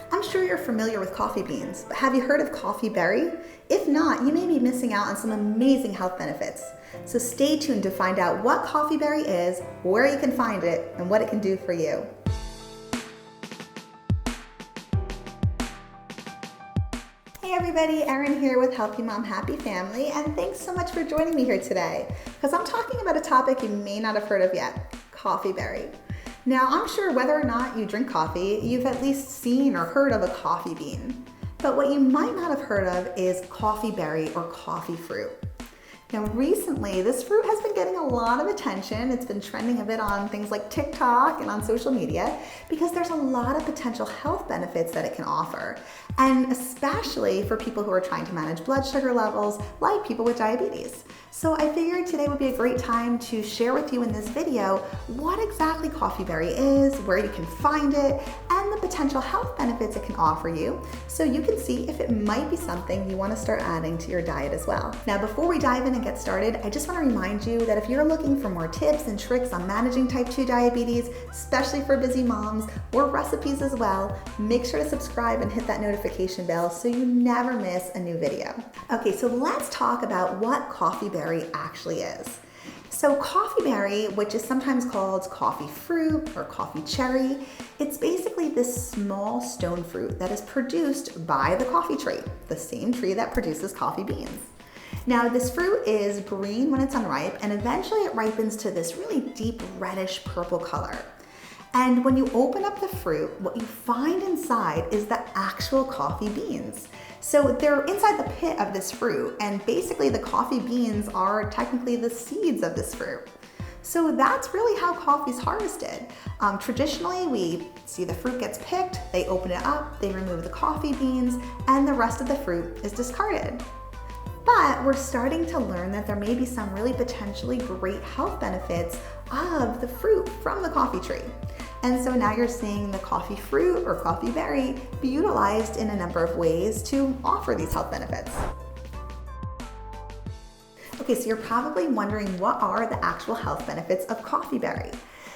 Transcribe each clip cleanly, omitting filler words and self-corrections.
I'm sure you're familiar with coffee beans, but have you heard of coffeeberry? If not, you may be missing out on some amazing health benefits. So stay tuned to find out what coffeeberry is, where you can find it, and what it can do for you. Hey everybody, Erin here with Healthy Mom Happy Family, and thanks so much for joining me here today, because I'm talking about a topic you may not have heard of yet, coffeeberry. Now, I'm sure whether or not you drink coffee, you've at least seen or heard of a coffee bean. But what you might not have heard of is coffeeberry or coffee fruit. Now, recently, this fruit has been getting a lot of attention. It's been trending a bit on things like TikTok and on social media because there's a lot of potential health benefits that it can offer. And especially for people who are trying to manage blood sugar levels, like people with diabetes. So I figured today would be a great time to share with you in this video what exactly coffeeberry is, where you can find it, and the potential health benefits it can offer you, so you can see if it might be something you want to start adding to your diet as well. Now, before we dive in and get started, I just want to remind you that if you're looking for more tips and tricks on managing type 2 diabetes, especially for busy moms, or recipes as well, make sure to subscribe and hit that notification bell so you never miss a new video. Okay, so let's talk about what coffeeberry actually is. So coffeeberry, which is sometimes called coffee fruit or coffee cherry, it's basically this small stone fruit that is produced by the coffee tree, the same tree that produces coffee beans. Now, this fruit is green when it's unripe, and eventually it ripens to this really deep reddish purple color. And when you open up the fruit, what you find inside is the actual coffee beans. So they're inside the pit of this fruit, and basically the coffee beans are technically the seeds of this fruit. So that's really how coffee is harvested. Traditionally, we see the fruit gets picked, they open it up, they remove the coffee beans, and the rest of the fruit is discarded. But we're starting to learn that there may be some really potentially great health benefits of the fruit from the coffee tree. And so now you're seeing the coffee fruit or coffee berry be utilized in a number of ways to offer these health benefits. Okay, so you're probably wondering, what are the actual health benefits of coffee berry?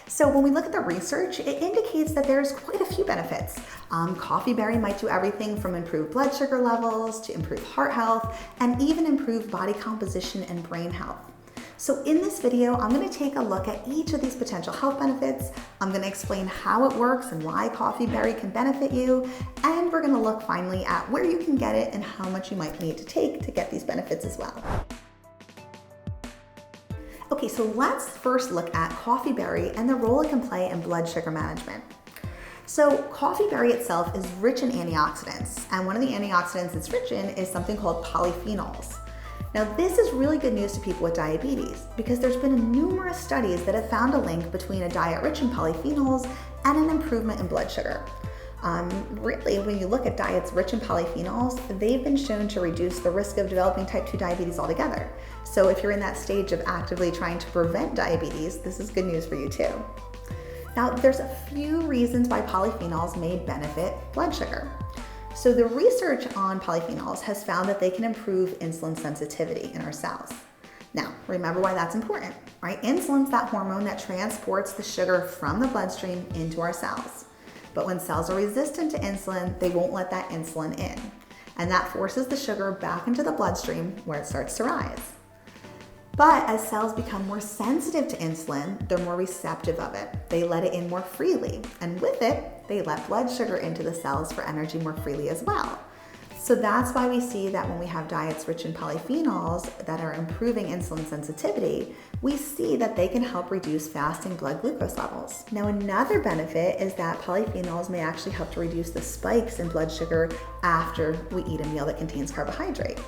So when we look at the research, it indicates that there's quite a few benefits. Coffee berry might do everything from improve blood sugar levels to improve heart health and even improve body composition and brain health. So in this video, I'm going to take a look at each of these potential health benefits. I'm going to explain how it works and why coffeeberry can benefit you. And we're going to look finally at where you can get it and how much you might need to take to get these benefits as well. Okay, so let's first look at coffeeberry and the role it can play in blood sugar management. So coffeeberry itself is rich in antioxidants, and one of the antioxidants it's rich in is something called polyphenols. Now, this is really good news to people with diabetes because there's been numerous studies that have found a link between a diet rich in polyphenols and an improvement in blood sugar. Really, when you look at diets rich in polyphenols, they've been shown to reduce the risk of developing type 2 diabetes altogether. So if you're in that stage of actively trying to prevent diabetes, this is good news for you too. Now, there's a few reasons why polyphenols may benefit blood sugar. So the research on polyphenols has found that they can improve insulin sensitivity in our cells. Now, remember why that's important, right? Insulin's that hormone that transports the sugar from the bloodstream into our cells. But when cells are resistant to insulin, they won't let that insulin in. And that forces the sugar back into the bloodstream where it starts to rise. But as cells become more sensitive to insulin, they're more receptive of it. They let it in more freely. And with it, they let blood sugar into the cells for energy more freely as well. So that's why we see that when we have diets rich in polyphenols that are improving insulin sensitivity, we see that they can help reduce fasting blood glucose levels. Now, another benefit is that polyphenols may actually help to reduce the spikes in blood sugar after we eat a meal that contains carbohydrate.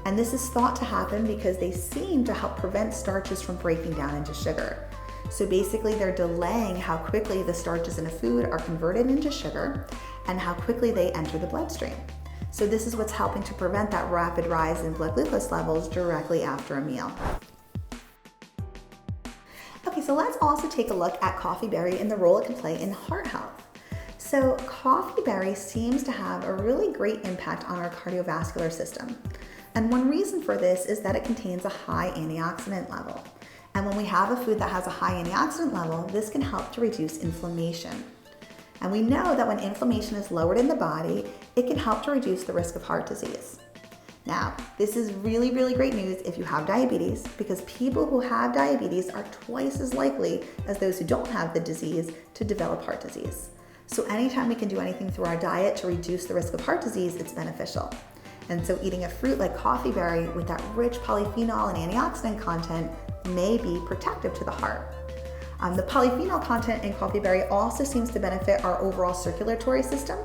And this is thought to happen because they seem to help prevent starches from breaking down into sugar. So basically, they're delaying how quickly the starches in a food are converted into sugar and how quickly they enter the bloodstream. So this is what's helping to prevent that rapid rise in blood glucose levels directly after a meal. Okay, so let's also take a look at coffeeberry and the role it can play in heart health. So coffeeberry seems to have a really great impact on our cardiovascular system. And one reason for this is that it contains a high antioxidant level. And when we have a food that has a high antioxidant level, this can help to reduce inflammation. And we know that when inflammation is lowered in the body, it can help to reduce the risk of heart disease. Now, this is really, really great news if you have diabetes, because people who have diabetes are twice as likely as those who don't have the disease to develop heart disease. So anytime we can do anything through our diet to reduce the risk of heart disease, it's beneficial. And so eating a fruit like coffeeberry with that rich polyphenol and antioxidant content may be protective to the heart. The polyphenol content in coffeeberry also seems to benefit our overall circulatory system.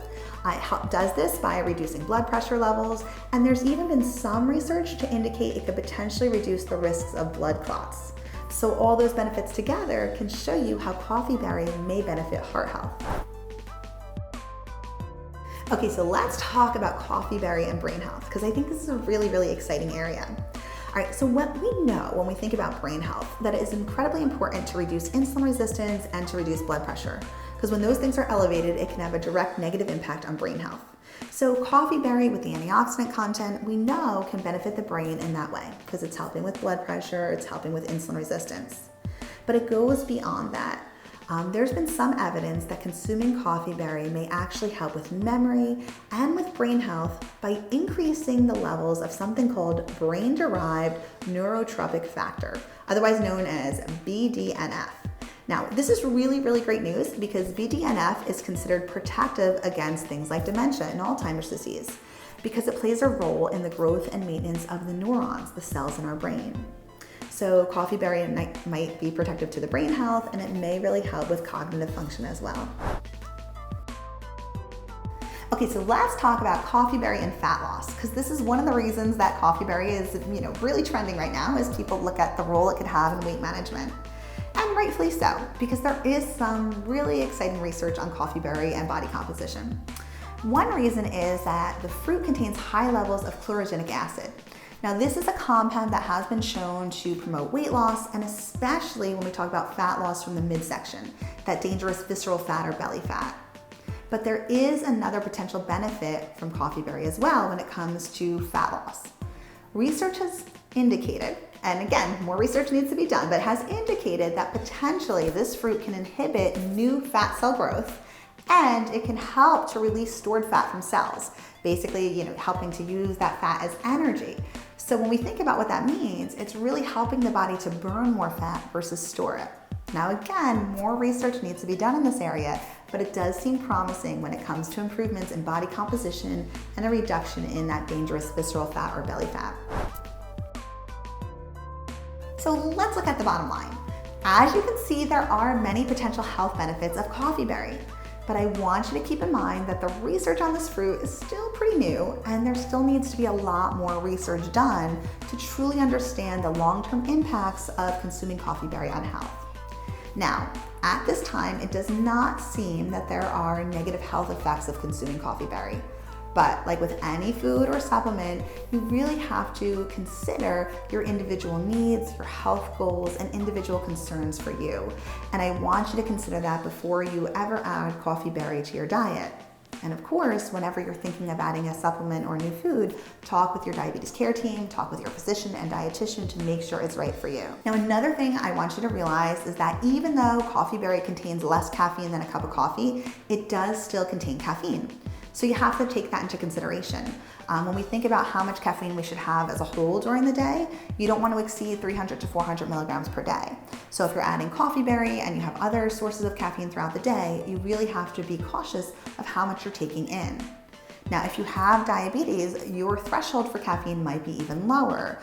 It does this by reducing blood pressure levels, and there's even been some research to indicate it could potentially reduce the risks of blood clots. So all those benefits together can show you how coffeeberry may benefit heart health. Okay, so let's talk about coffeeberry and brain health, because I think this is a really, really exciting area. All right, so what we know when we think about brain health, that it is incredibly important to reduce insulin resistance and to reduce blood pressure, because when those things are elevated, it can have a direct negative impact on brain health. So coffeeberry with the antioxidant content, we know can benefit the brain in that way, because it's helping with blood pressure, it's helping with insulin resistance. But it goes beyond that. There's been some evidence that consuming coffeeberry may actually help with memory and with brain health by increasing the levels of something called brain-derived neurotrophic factor, otherwise known as BDNF. Now, this is really, really great news because BDNF is considered protective against things like dementia and Alzheimer's disease because it plays a role in the growth and maintenance of the neurons, the cells in our brain. So coffeeberry might be protective to the brain health, and it may really help with cognitive function as well. Okay, so let's talk about coffeeberry and fat loss, because this is one of the reasons that coffeeberry is, really trending right now as people look at the role it could have in weight management. And rightfully so, because there is some really exciting research on coffeeberry and body composition. One reason is that the fruit contains high levels of chlorogenic acid. Now, this is a compound that has been shown to promote weight loss, and especially when we talk about fat loss from the midsection, that dangerous visceral fat or belly fat. But there is another potential benefit from coffeeberry as well when it comes to fat loss. Research has indicated, and again, more research needs to be done, but has indicated that potentially this fruit can inhibit new fat cell growth, and it can help to release stored fat from cells, basically, helping to use that fat as energy. So when we think about what that means, it's really helping the body to burn more fat versus store it. Now again, more research needs to be done in this area, but it does seem promising when it comes to improvements in body composition and a reduction in that dangerous visceral fat or belly fat. So let's look at the bottom line. As you can see, there are many potential health benefits of coffeeberry. But I want you to keep in mind that the research on this fruit is still pretty new, and there still needs to be a lot more research done to truly understand the long-term impacts of consuming coffeeberry on health. Now, at this time, it does not seem that there are negative health effects of consuming coffeeberry. But like with any food or supplement, you really have to consider your individual needs, your health goals, and individual concerns for you. And I want you to consider that before you ever add coffeeberry to your diet. And of course, whenever you're thinking of adding a supplement or new food, talk with your diabetes care team, talk with your physician and dietitian to make sure it's right for you. Now, another thing I want you to realize is that even though coffeeberry contains less caffeine than a cup of coffee, it does still contain caffeine. So you have to take that into consideration. When we think about how much caffeine we should have as a whole during the day, you don't want to exceed 300 to 400 milligrams per day. So if you're adding coffeeberry and you have other sources of caffeine throughout the day, you really have to be cautious of how much you're taking in. Now, if you have diabetes, your threshold for caffeine might be even lower,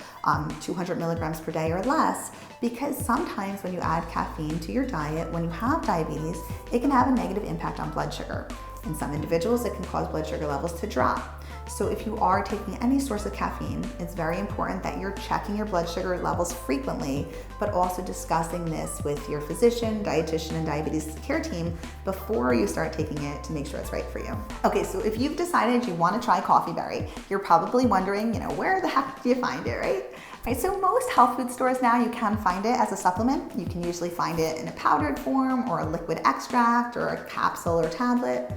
200 milligrams per day or less, because sometimes when you add caffeine to your diet, when you have diabetes, it can have a negative impact on blood sugar. In some individuals, it can cause blood sugar levels to drop. So if you are taking any source of caffeine, it's very important that you're checking your blood sugar levels frequently, but also discussing this with your physician, dietitian, and diabetes care team before you start taking it to make sure it's right for you. Okay, so if you've decided you want to try coffeeberry, you're probably wondering, where the heck do you find it, right? Right, so most health food stores now, you can find it as a supplement. You can usually find it in a powdered form or a liquid extract or a capsule or tablet.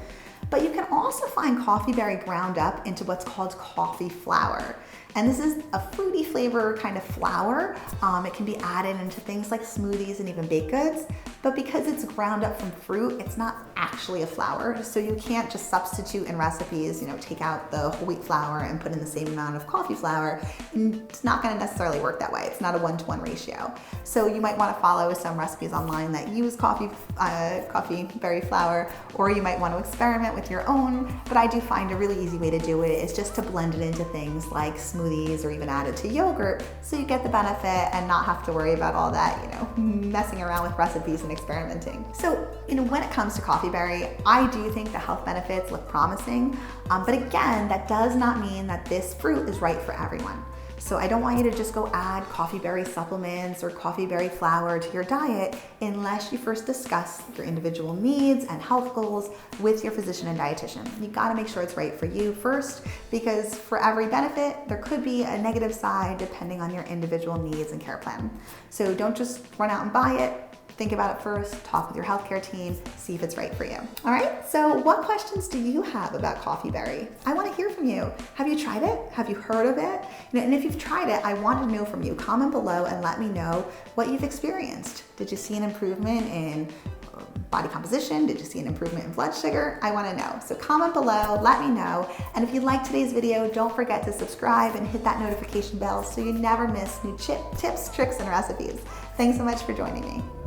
But you can also find coffeeberry ground up into what's called coffee flour. And this is a fruity flavor kind of flour. It can be added into things like smoothies and even baked goods. but because it's ground up from fruit, it's not actually a flour. So you can't just substitute in recipes, take out the whole wheat flour and put in the same amount of coffee flour. And it's not gonna necessarily work that way. It's not a 1-to-1 ratio. So you might wanna follow some recipes online that use coffeeberry flour, or you might wanna experiment with your own. But I do find a really easy way to do it is just to blend it into things like smoothies or even add it to yogurt, so you get the benefit and not have to worry about all that, messing around with recipes and experimenting. So, when it comes to coffeeberry, I do think the health benefits look promising, but again, that does not mean that this fruit is right for everyone. So I don't want you to just go add coffeeberry supplements or coffeeberry flour to your diet unless you first discuss your individual needs and health goals with your physician and dietitian. You gotta make sure it's right for you first, because for every benefit, there could be a negative side depending on your individual needs and care plan. So don't just run out and buy it. Think about it first, talk with your healthcare team, see if it's right for you. All right, so what questions do you have about coffeeberry? I wanna hear from you. Have you tried it? Have you heard of it? And if you've tried it, I want to know from you. Comment below and let me know what you've experienced. Did you see an improvement in body composition? Did you see an improvement in blood sugar? I wanna know. So comment below, let me know. And if you liked today's video, don't forget to subscribe and hit that notification bell so you never miss new tips, tricks, and recipes. Thanks so much for joining me.